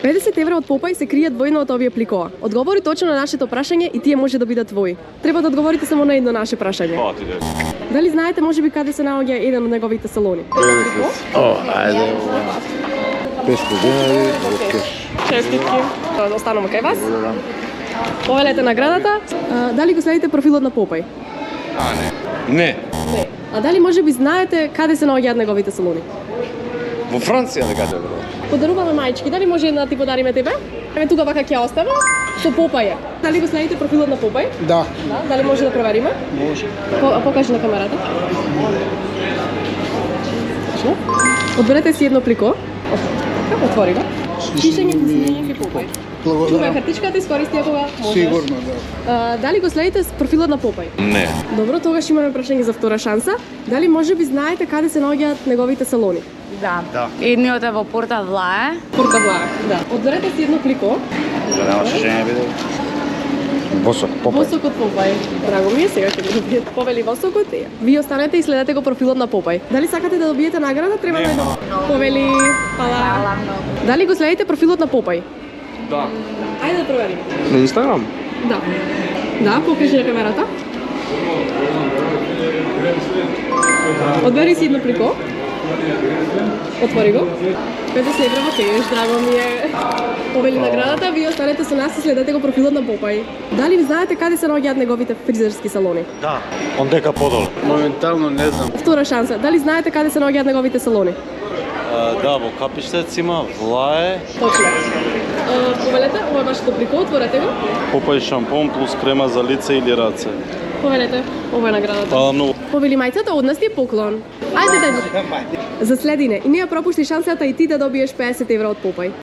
50 евра од Попај се кријат во едно од овие пликова. Одговори точно на нашето прашање и тие може да бидат твои. Треба да одговорите само на едно наше прашање. Дали знаете можеби каде се наоѓа еден од неговите салони? Ајде. 500 денари, кеш. Честитки. Остануваме кај вас. Повелете наградата. Дали го следите профилот на Попај? Не. Не. А дали можеби знаете каде се наоѓаат неговите салони? Во Франција ли каде бро? Подаруваме мајчки. Дали може една да ти подариме тебе? Еве тука вака ќе оставам. Со Попај е. Дали го следите профилот на Попај? Да. Да. Дали може да провериме? Може. Покажи на камерата. Точно. Одберете си едно плико. Отвори го. Пишење на Попај. Тука е Благодарам. картичката, искористи ја кога можеш. Сигурно, да. Дали го следите с профилот на Попај? Не. Добро, тогаш имаме прашање за втора шанса. Дали можеби знаете каде се наоѓаат неговите салони? Да. Да. Едниот е во Порта Влае. Порта Влае. Да. Одберете си едно плико. Нема шишење биде. Босок, Попај. Восокот Попај. Драго ми е, сега ќе го добиете. Повели Восокот. Вие останете и следете го профилот на Попај. Дали сакате да добиете награда? Треба да повели. Фала. Дали го следите профилот на Попај? Да. Ајде да провериме. На Инстаграм? Да. Да, покажи на камерата. Одбери си едно плико. Отвори го. 50 евра во кеш, драго ми е. Повели наградата, вие останете со нас и следете го профилот на Попај. Дали ви знаете каде се наоѓаат неговите фризерски салони? Да. Ондека подоле. Моментално не знам. Втора шанса. Дали знаете каде се наоѓаат неговите салони? Да, во Капиштец има, Влае, Точно. Повелете, ова е вашето плико, отворете го. Попај шампон плюс крема за лице или раце. Повелете, ова е наградата. Фала многу. Повели мајцата, од нас ти е поклон. Ајде, за следине. И не ја пропушти шансата и ти да добиеш 50 евра од Попај.